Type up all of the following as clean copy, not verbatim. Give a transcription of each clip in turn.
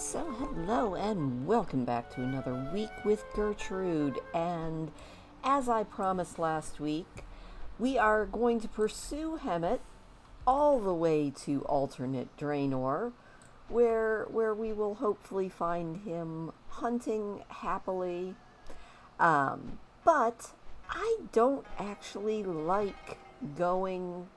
So hello and welcome back to another week with Gertrude, and as I promised last week, we are going to pursue Hemet all the way to alternate Draenor, where we will hopefully find him hunting happily. But I don't actually like going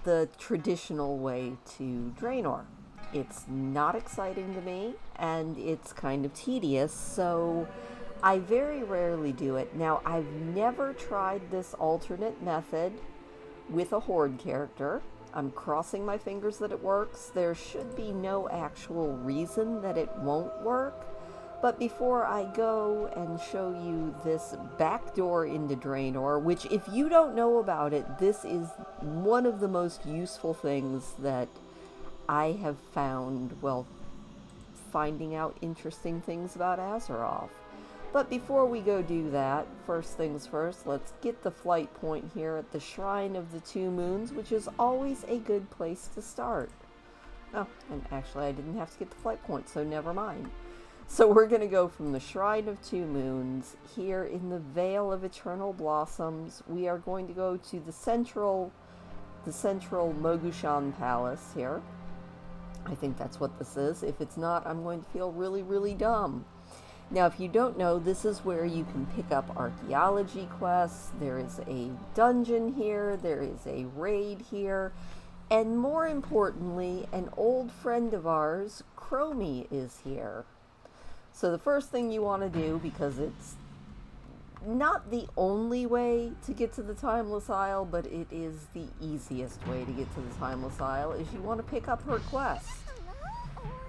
the traditional way to Draenor. It's not exciting to me, and it's kind of tedious, so I very rarely do it. Now, I've never tried this alternate method with a horde character. I'm crossing my fingers that it works. There should be no actual reason that it won't work. But before I go and show you this backdoor into Draenor, which if you don't know about it, this is one of the most useful things that I have found, well, finding out interesting things about Azeroth. But before we go do that, first things first, let's get the flight point here at the Shrine of the Two Moons, which is always a good place to start. Oh, and actually I didn't have to get the flight point, so never mind. So we're going to go from the Shrine of Two Moons, here in the Vale of Eternal Blossoms. We are going to go to the central Mogushan Palace here. I think that's what this is. If it's not, I'm going to feel really, really dumb. Now, if you don't know, this is where you can pick up archaeology quests. There is a dungeon here. There is a raid here. And more importantly, an old friend of ours, Chromie, is here. So the first thing you want to do, because it's not the only way to get to the Timeless Isle, but it is the easiest way to get to the Timeless Isle, is you want to pick up her quest.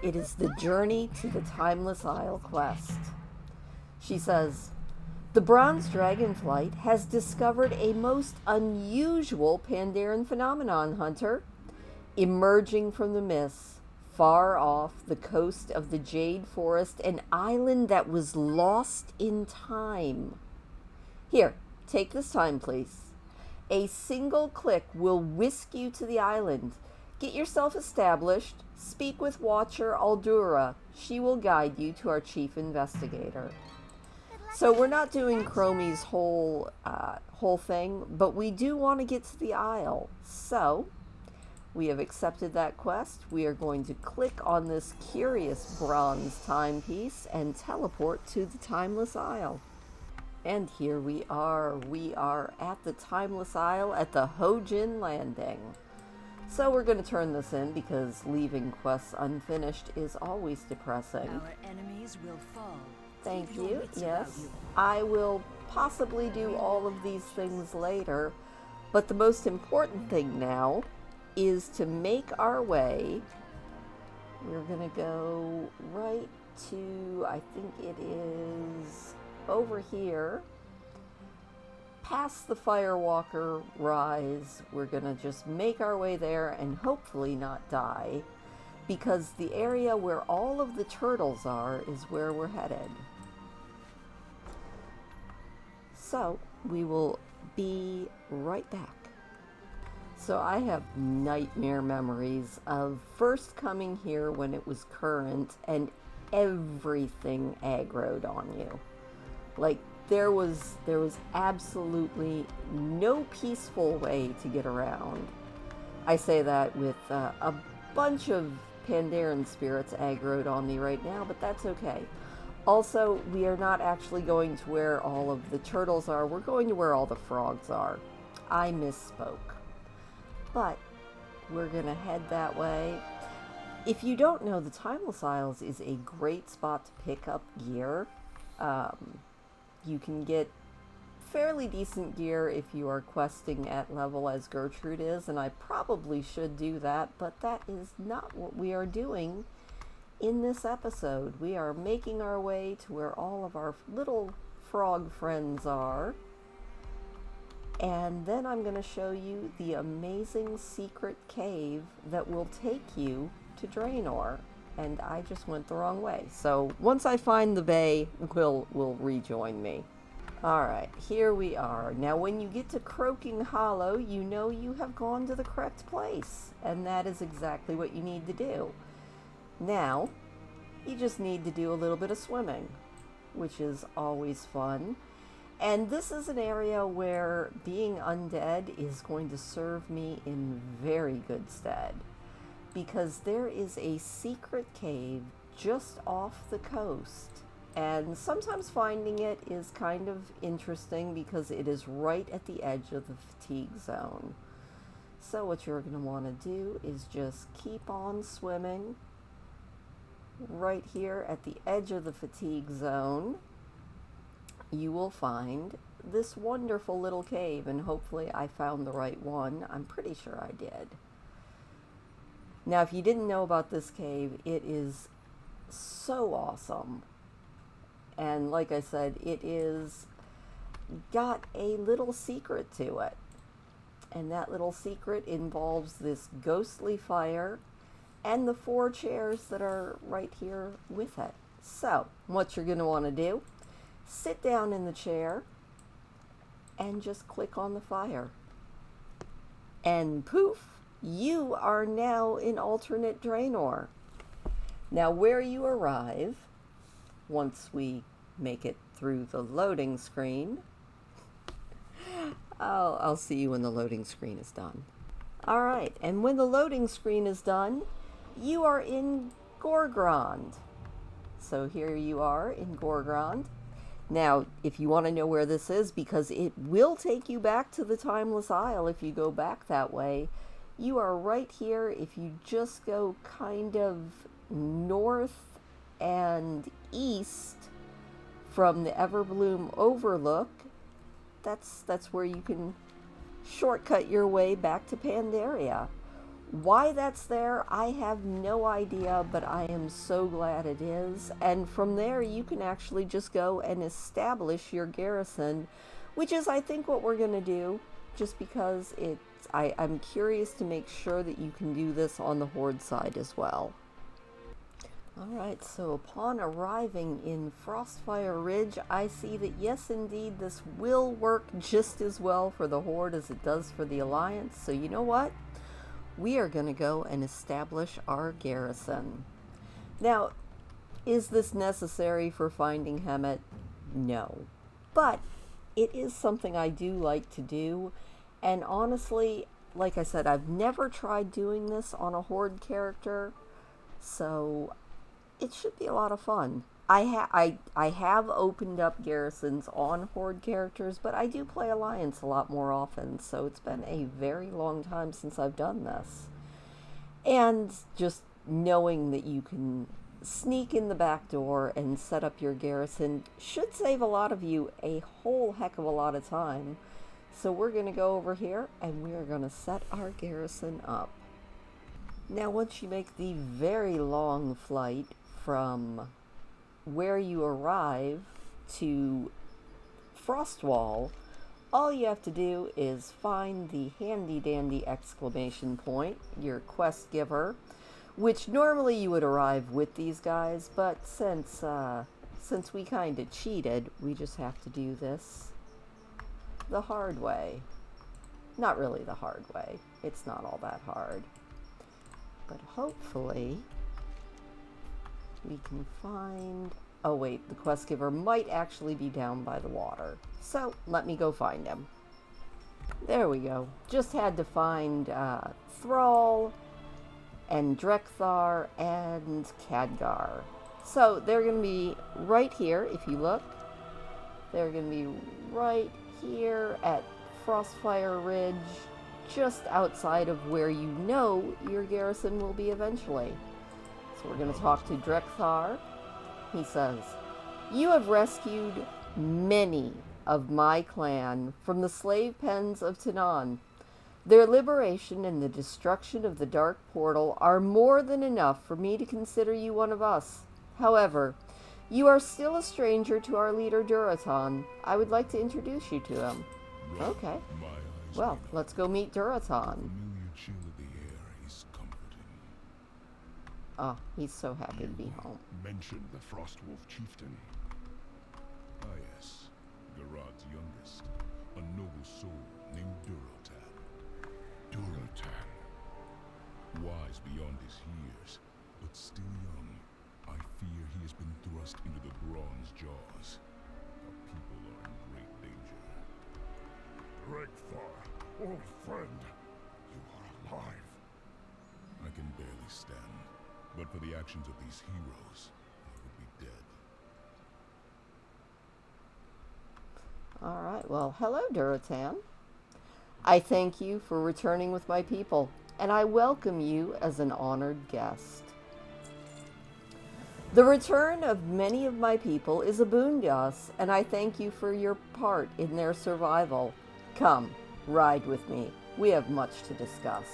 It is the Journey to the Timeless Isle quest. She says, "The Bronze Dragonflight has discovered a most unusual Pandaren phenomenon, Hunter. Emerging from the mists, far off the coast of the Jade Forest, an island that was lost in time. Here, take this time, please. A single click will whisk you to the island. Get yourself established. Speak with Watcher Aldura. She will guide you to our chief investigator." So we're not doing Chromie's whole thing, but we do want to get to the Isle. So we have accepted that quest. We are going to click on this curious bronze timepiece and teleport to the Timeless Isle. And here we are. We are at the Timeless Isle at the Hojin Landing. So we're going to turn this in because leaving quests unfinished is always depressing. Our enemies will fall. Thank you. Yes, I will possibly do all of these things later, but the most important thing now is to make our way. We're going to go right to, I think it is over here, past the Firewalker Rise. We're going to just make our way there and hopefully not die, because the area where all of the turtles are is where we're headed. So we will be right back. So I have nightmare memories of first coming here when it was current and everything aggroed on you. Like, there was absolutely no peaceful way to get around. I say that with a bunch of Pandaren spirits aggroed on me right now, but that's okay. Also, we are not actually going to where all of the turtles are. We're going to where all the frogs are. I misspoke. But we're going to head that way. If you don't know, the Timeless Isles is a great spot to pick up gear. You can get fairly decent gear if you are questing at level as Gertrude is, and I probably should do that, but that is not what we are doing in this episode. We are making our way to where all of our little frog friends are, and then I'm going to show you the amazing secret cave that will take you to Draenor. And I just went the wrong way. So once I find the bay, will rejoin me. Alright, here we are. Now when you get to Croaking Hollow, you know you have gone to the correct place. And that is exactly what you need to do. Now, you just need to do a little bit of swimming, which is always fun. And this is an area where being undead is going to serve me in very good stead, because there is a secret cave just off the coast. And sometimes finding it is kind of interesting because it is right at the edge of the fatigue zone. So what you're going to want to do is just keep on swimming right here at the edge of the fatigue zone. You will find this wonderful little cave, and hopefully I found the right one. I'm pretty sure I did. Now, if you didn't know about this cave, it is so awesome. And like I said, it is got a little secret to it. And that little secret involves this ghostly fire and the 4 chairs that are right here with it. So, what you're going to want to do, sit down in the chair and just click on the fire. And poof, you are now in alternate Draenor. Now, where you arrive, once we make it through the loading screen, I'll see you when the loading screen is done. All right, and when the loading screen is done, you are in Gorgrond. So here you are in Gorgrond. Now, if you want to know where this is, because it will take you back to the Timeless Isle if you go back that way, you are right here. If you just go kind of north and east from the Everbloom Overlook, that's where you can shortcut your way back to Pandaria. Why that's there, I have no idea, but I am so glad it is. And from there, you can actually just go and establish your garrison, which is, I think, what we're going to do, just because I'm curious to make sure that you can do this on the Horde side as well. Alright, so upon arriving in Frostfire Ridge, I see that yes, indeed, this will work just as well for the Horde as it does for the Alliance. So you know what? We are going to go and establish our garrison. Now, is this necessary for finding Hemet? No. But it is something I do like to do. And honestly, like I said, I've never tried doing this on a Horde character, so it should be a lot of fun. I have opened up garrisons on Horde characters, but I do play Alliance a lot more often, so it's been a very long time since I've done this. And just knowing that you can sneak in the back door and set up your garrison should save a lot of you a whole heck of a lot of time. So we're going to go over here and we are going to set our garrison up. Now, once you make the very long flight from where you arrive to Frostwall, all you have to do is find the handy dandy exclamation point, your quest giver, which normally you would arrive with these guys, but since we kind of cheated, we just have to do this the hard way. Not really the hard way. It's not all that hard. But hopefully we can find... Oh wait, the quest giver might actually be down by the water. So let me go find him. There we go. Just had to find Thrall and Drekthar and Khadgar. So they're going to be right here, if you look. They're going to be right here at Frostfire Ridge, just outside of where you know your garrison will be eventually. So we're going to talk to Drekthar. He says, "You have rescued many of my clan from the slave pens of Tanan. Their liberation and the destruction of the Dark Portal are more than enough for me to consider you one of us. However, you are still a stranger to our leader Duratan. I would like to introduce you to him." Okay. Well, let's go meet Duratan. Oh, he's so happy to be home. Mentioned the Frostwolf chieftain. Ah yes, Gerard's youngest, a noble soul named Duratan. Duratan. Wise beyond his years, but still young, I fear has been thrust into the bronze jaws. Our people are in great danger. Regthar, old friend, you are alive. I can barely stand, but for the actions of these heroes, I would be dead. All right, well, hello, Duratan. I thank you for returning with my people, and I welcome you as an honored guest. The return of many of my people is a boon to us, and I thank you for your part in their survival. Come, ride with me. We have much to discuss.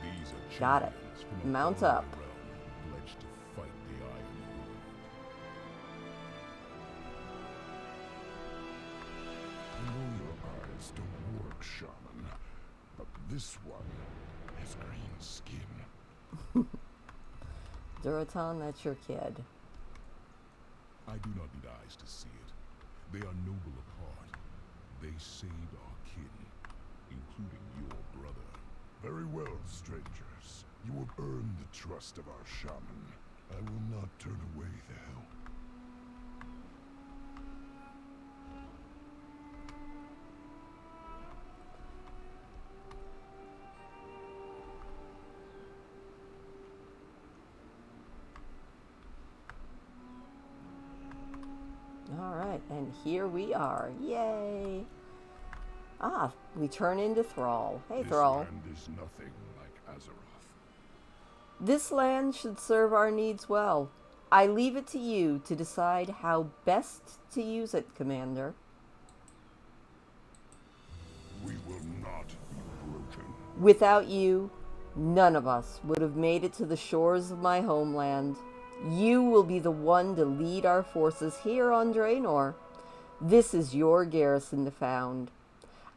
These are Got it. champions from a Mount far up. realm, pledged to fight the Iron Horde. I know your eyes don't work, shaman, but this one has green skin. Duratan, that's your kid. I do not need eyes to see it. They are noble of heart. They saved our kin, including your brother. Very well, strangers. You have earned the trust of our shaman. I will not turn away the help. All right, and here we are. Yay! Ah, we turn into Thrall. Hey, Thrall. This land is nothing like Azeroth. This land should serve our needs well. I leave it to you to decide how best to use it, Commander. We will not be broken. Without you, none of us would have made it to the shores of my homeland. You will be the one to lead our forces here on Draenor. This is your garrison to found.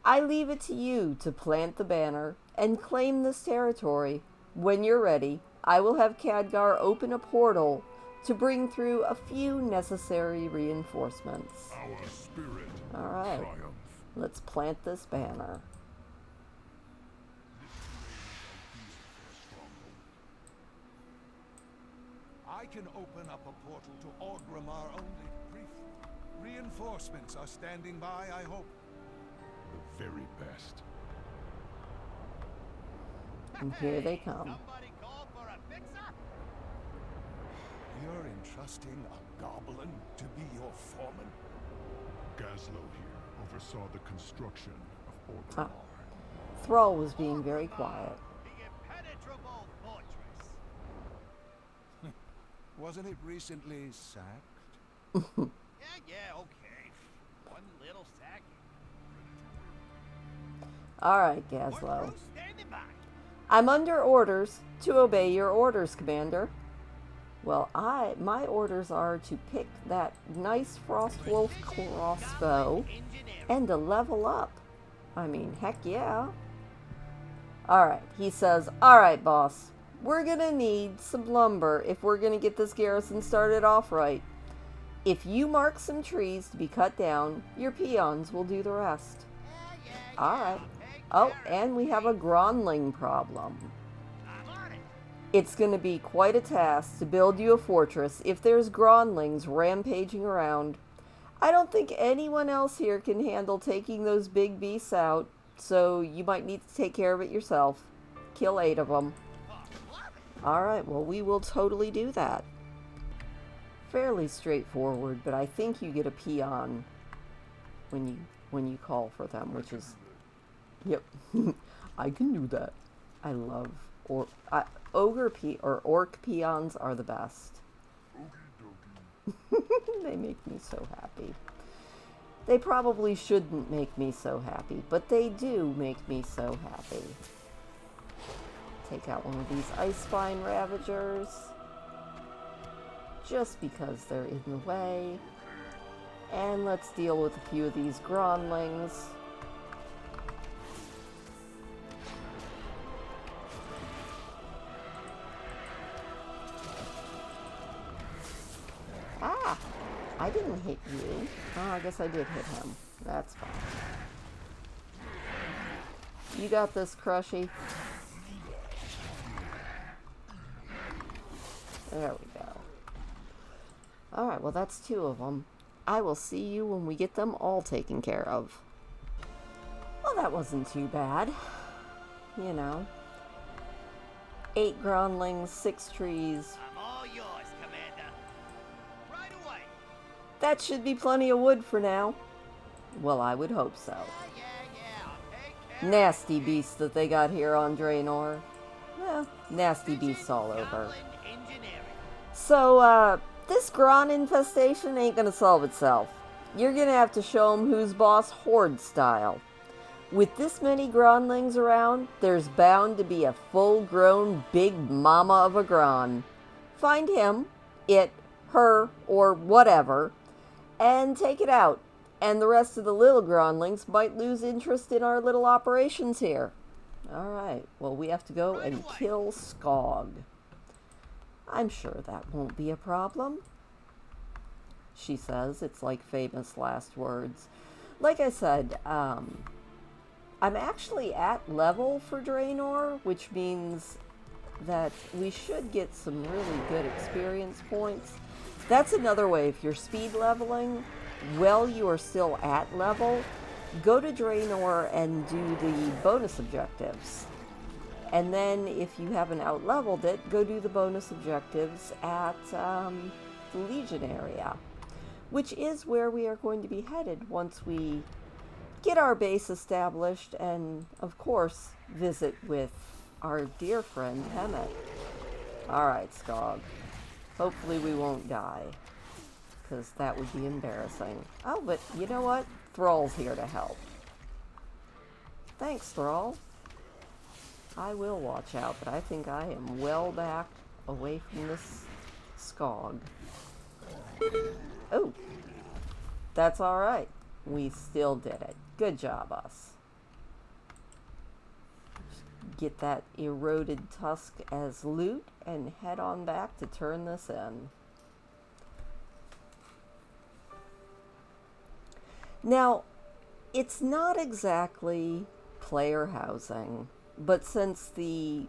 I leave it to you to plant the banner and claim this territory. When you're ready, I will have Khadgar open a portal to bring through a few necessary reinforcements. Our spirit All right, triumph. let's plant this banner. I can open up a portal to Orgrimmar only briefly. Reinforcements are standing by, I hope. The very best. And here they come. Somebody call for a fixer? You're entrusting a goblin to be your foreman? Gazlo here oversaw the construction of Ah. Orgrimmar. Thrall was being very quiet. The impenetrable fortress. Wasn't it recently sacked? Yeah, okay. One little sack. All right, More Gazlo. crew standing by. I'm under orders to obey your orders, Commander. Well, my orders are to pick that nice Frostwolf crossbow and to level up. I mean, heck yeah. Alright, he says, alright, boss. We're gonna need some lumber if we're gonna get this garrison started off right. If you mark some trees to be cut down, your peons will do the rest. Alright. Oh, and we have a Gronling problem. I'm on it. It's going to be quite a task to build you a fortress if there's Gronlings rampaging around. I don't think anyone else here can handle taking those big beasts out, so you might need to take care of it yourself. Kill 8 of them. Alright, well, we will totally do that. Fairly straightforward, but I think you get a peon when you call for them, which is... Yep, I can do that. I love orc peons are the best. They make me so happy. They probably shouldn't make me so happy, but they do make me so happy. Take out one of these Icespine Ravagers, just because they're in the way. And let's deal with a few of these Gronlings. Ah! I didn't hit you. Oh, I guess I did hit him. That's fine. You got this, Crushy. There we go. Alright, well that's 2 of them. I will see you when we get them all taken care of. Well, that wasn't too bad. You know. 8 groundlings, 6 trees. I'm all yours, Commander. Right away. That should be plenty of wood for now. Well, I would hope so. Yeah. I'll take care Nasty beasts that they got here on Draenor. Well, nasty of beasts all over. Goblin engineering. So, this Gron infestation ain't gonna solve itself. You're gonna have to show 'em who's boss horde style. With this many Gronlings around, there's bound to be a full-grown big mama of a Gron. Find him, it, her, or whatever, and take it out. And the rest of the little Gronlings might lose interest in our little operations here. Alright, well we have to go and kill Skog. I'm sure that won't be a problem. She says, it's like famous last words. Like I said, I'm actually at level for Draenor, which means that we should get some really good experience points. That's another way. If you're speed leveling while you are still at level, go to Draenor and do the bonus objectives. And then if you haven't out-leveled it, go do the bonus objectives at the Legion area, which is where we are going to be headed once we get our base established and, of course, visit with our dear friend Hemet. Alright, Skog. Hopefully we won't die, because that would be embarrassing. Oh, but you know what? Thrall's here to help. Thanks, Thrall. I will watch out, but I think I am well back away from this Skog. Oh, that's alright. We still did it. Good job, us. Get that eroded tusk as loot and head on back to turn this in. Now, it's not exactly player housing, but since the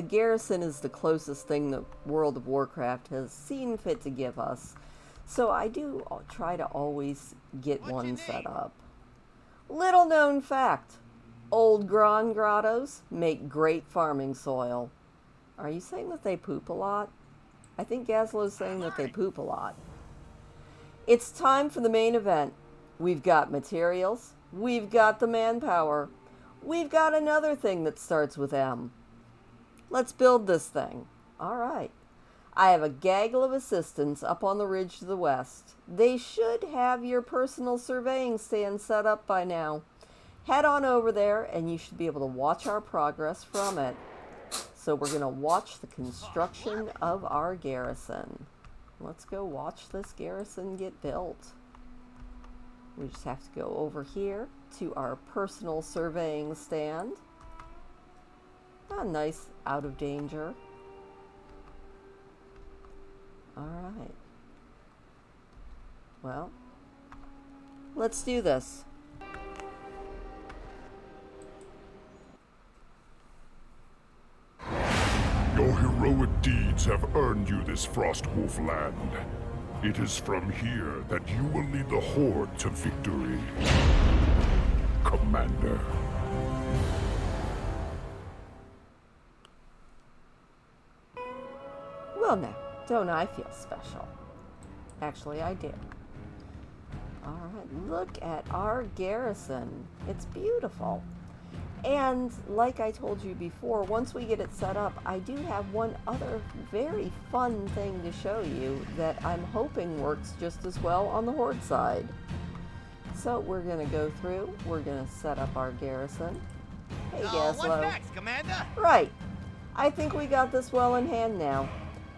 garrison is the closest thing that World of Warcraft has seen fit to give us, so I do try to always get one set up. Little known fact, old Gron grottos make great farming soil. Are you saying that they poop a lot? I think Gazlo's saying that they poop a lot. It's time for the main event. We've got materials, we've got the manpower, we've got another thing that starts with M. Let's build this thing. Alright. I have a gaggle of assistants up on the ridge to the west. They should have your personal surveying stand set up by now. Head on over there and you should be able to watch our progress from it. So we're going to watch the construction of our garrison. Let's go watch this garrison get built. We just have to go over here to our personal surveying stand. Ah, nice, out of danger. Alright. Well, let's do this. Your heroic deeds have earned you this Frostwolf land. It is from here that you will lead the Horde to victory, Commander. Well now, don't I feel special? Actually, I do. Alright, look at our garrison. It's beautiful. And like I told you before, once we get it set up, I do have one other very fun thing to show you that I'm hoping works just as well on the Horde side. So we're going to go through, we're going to set up our garrison. Hey, What's Gazlo. next, Commander? Right. I think we got this well in hand now.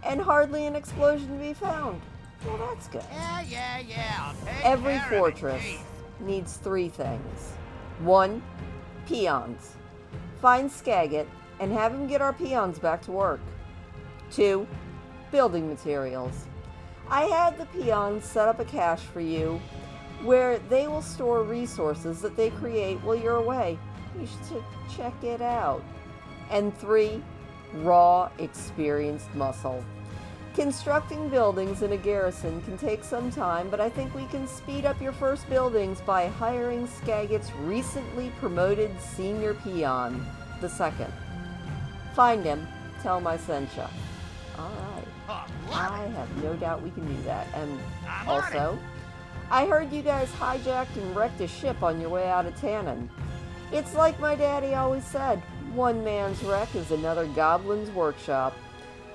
And hardly an explosion to be found. Well, that's good. Yeah. I'll take Every care of it, fortress please. needs 3 things. 1, peons. Find Skagit and have him get our peons back to work. 2, building materials. I had the peons set up a cache for you where they will store resources that they create while you're away. You should check it out. And 3, raw, experienced muscle. Constructing buildings in a garrison can take some time, but I think we can speed up your first buildings by hiring Skagit's recently promoted senior peon, the second. Find him. Tell him I sent ya. Alright. I have no doubt we can do that. And also, I heard you guys hijacked and wrecked a ship on your way out of Tannin. It's like my daddy always said, one man's wreck is another goblin's workshop.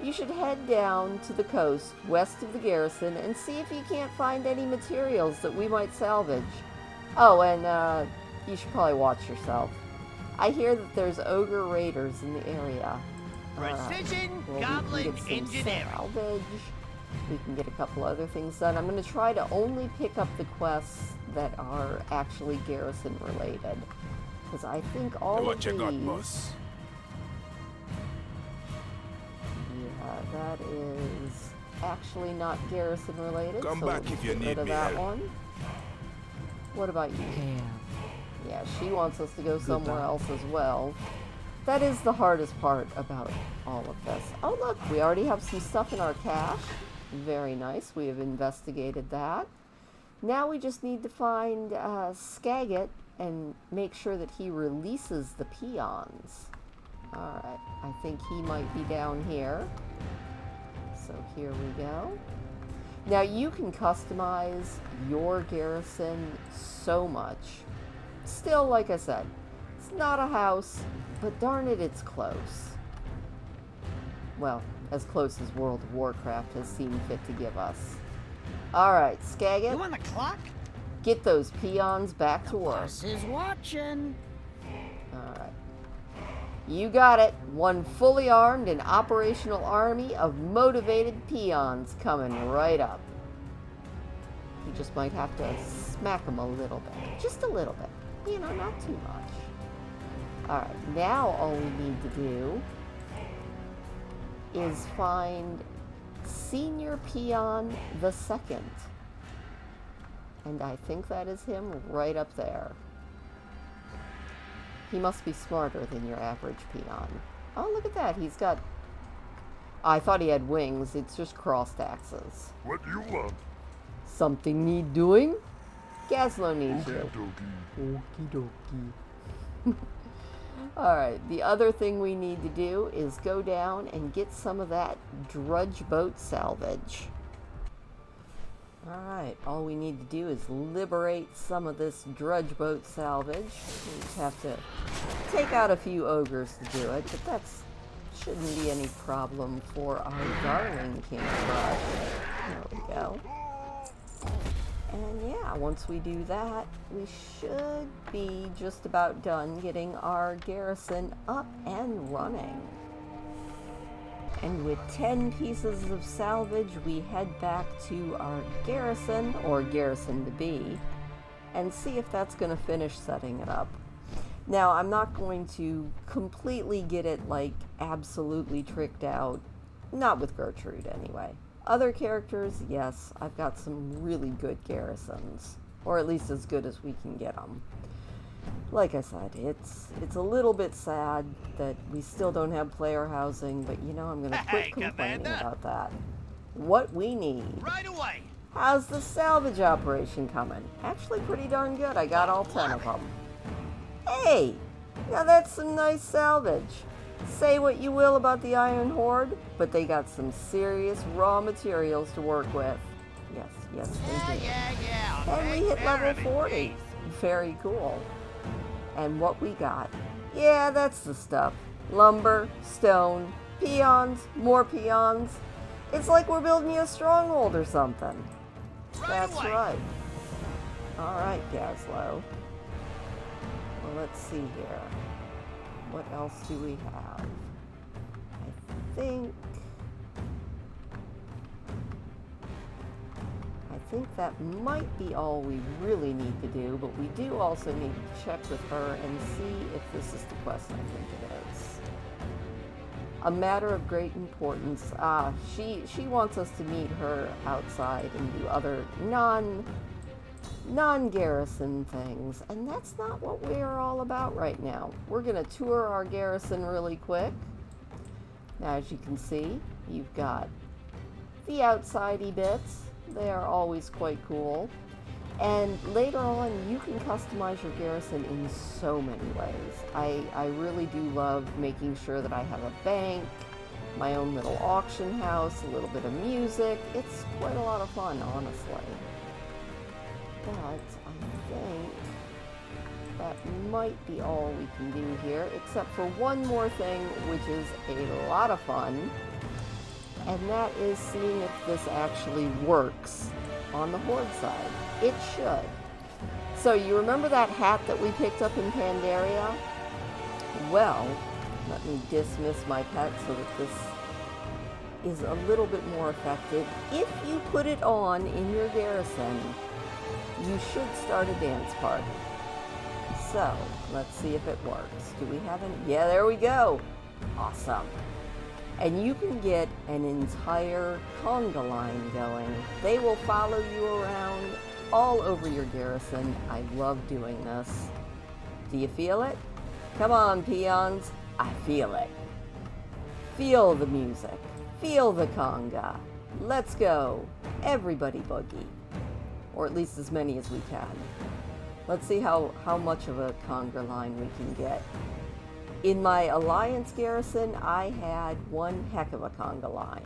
You should head down to the coast west of the garrison and see if you can't find any materials that we might salvage. Oh, and you should probably watch yourself. I hear that there's ogre raiders in the area. Precision Well, goblin we can get some engineering. salvage. We can get a couple other things done. I'm going to try to only pick up the quests that are actually garrison related. Because I think all of What these... you got, boss? Yeah, that is actually not garrison related. Come so back we'll if you get rid need of me that help. one. What about you? Yeah, she wants us to go somewhere else as well. That is the hardest part about all of this. Oh look, we already have some stuff in our cache. Very nice, we have investigated that. Now we just need to find Skagit and make sure that he releases the peons. Alright, I think he might be down here. So here we go. Now you can customize your garrison so much. Still, like I said, it's not a house, but darn it, it's close. Well, as close as World of Warcraft has seen fit to give us. Alright, Skagit, You on the clock? get those peons back to work. Boss is watching. Alright. You got it. One fully armed and operational army of motivated peons coming right up. You just might have to smack them a little bit. Just a little bit. You know, not too much. Alright, now all we need to do is find Senior Peon the Second. And I think that is him right up there. He must be smarter than your average peon. Oh, look at that. He's got... I thought he had wings. It's just crossed axes. What do you want? Something need doing? Gazlo needs you. Okie Okie dokie. Alright, the other thing we need to do is go down and get some of that drudge boat salvage. Alright, all we need to do is liberate some of this drudge boat salvage. We just have to take out a few ogres to do it, but that's shouldn't be any problem for our darling King Crush. There we go. And yeah, once we do that, we should be just about done getting our garrison up and running. And with 10 pieces of salvage, we head back to our garrison, or garrison to be, and see if that's going to finish setting it up. Now, I'm not going to completely get it, like, absolutely tricked out. Not with Gertrude, anyway. Other characters, yes, I've got some really good garrisons. Or at least as good as we can get them. Like I said, it's a little bit sad that we still don't have player housing, but you know, I'm going to quit Hey, complaining Commander. about that. What we need. Right away. How's the salvage operation coming? Actually pretty darn good. I got all 10 of them. Hey! Now that's some nice salvage. Say what you will about the Iron Horde, but they got some serious raw materials to work with. Yes, yes, they do. Yeah. And we Take hit care level of it, 40. please. Very cool. And what we got? Yeah, that's the stuff. Lumber, stone, peons, more peons. It's like we're building you a stronghold or something. Right That's away. right. Alright, Gazlo. Well, let's see here. What else do we have? I think that might be all we really need to do, but we do also need to check with her and see if this is the quest I think it is. A matter of great importance. She wants us to meet her outside and do other non-garrison things, and that's not what we're all about right now. We're going to tour our garrison really quick. Now, as you can see, you've got the outsidey bits. They are always quite cool. And later on, you can customize your garrison in so many ways. I really do love making sure that I have a bank, my own little auction house, a little bit of music. It's quite a lot of fun, honestly. But I think that might be all we can do here, except for one more thing, which is a lot of fun, and that is seeing if this actually works on the Horde side. It should. So you remember that hat that we picked up in Pandaria? Well, let me dismiss my pet so that this is a little bit more effective. If you put it on in your garrison, you should start a dance party. So, let's see if it works. Do we have any? Yeah, there we go. Awesome. And you can get an entire conga line going. They will follow you around all over your garrison. I love doing this. Do you feel it? Come on, peons. I feel it. Feel the music. Feel the conga. Let's go. Everybody boogie. Or at least as many as we can. Let's see how much of a conga line we can get. In my Alliance garrison, I had one heck of a conga line.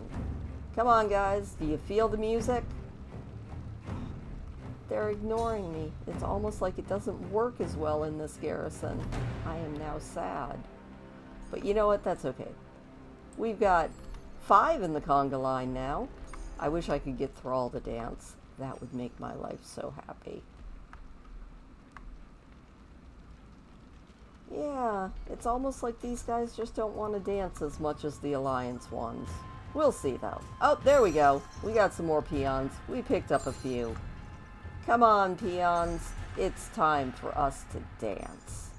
Come on, guys. Do you feel the music? They're ignoring me. It's almost like it doesn't work as well in this garrison. I am now sad. But you know what? That's okay. We've got 5 in the conga line now. I wish I could get Thrall to dance. That would make my life so happy. Yeah, it's almost like these guys just don't want to dance as much as the Alliance ones. We'll see, though. Oh, there we go. We got some more peons. We picked up a few. Come on, peons. It's time for us to dance.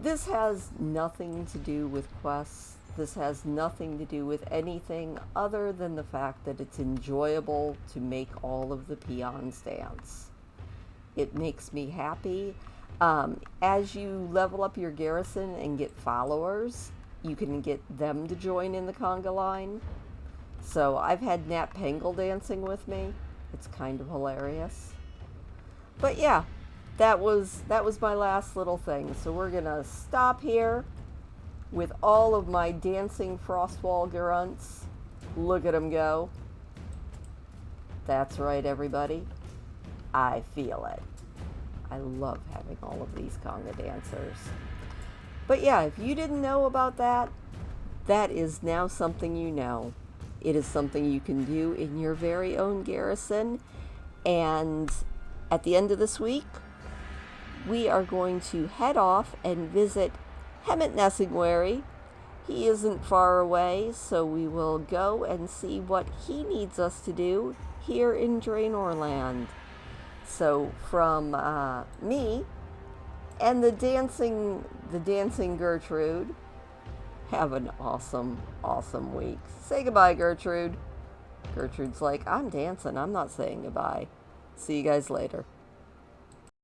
This has nothing to do with quests. This has nothing to do with anything other than the fact that it's enjoyable to make all of the peons dance. It makes me happy. As you level up your garrison and get followers, you can get them to join in the conga line. So I've had Nat Pengle dancing with me. It's kind of hilarious. But yeah, that was my last little thing. So we're gonna stop here with all of my dancing Frostwall grunts. Look at them go. That's right, everybody. I feel it. I love having all of these conga dancers. But yeah, if you didn't know about that, that is now something you know. It is something you can do in your very own garrison. And at the end of this week, we are going to head off and visit Hemet Nessingwary. He isn't far away, so we will go and see what he needs us to do here in Draenor land. So from me and the dancing Gertrude, have an awesome, awesome week. Say goodbye, Gertrude. Gertrude's like, I'm dancing. I'm not saying goodbye. See you guys later.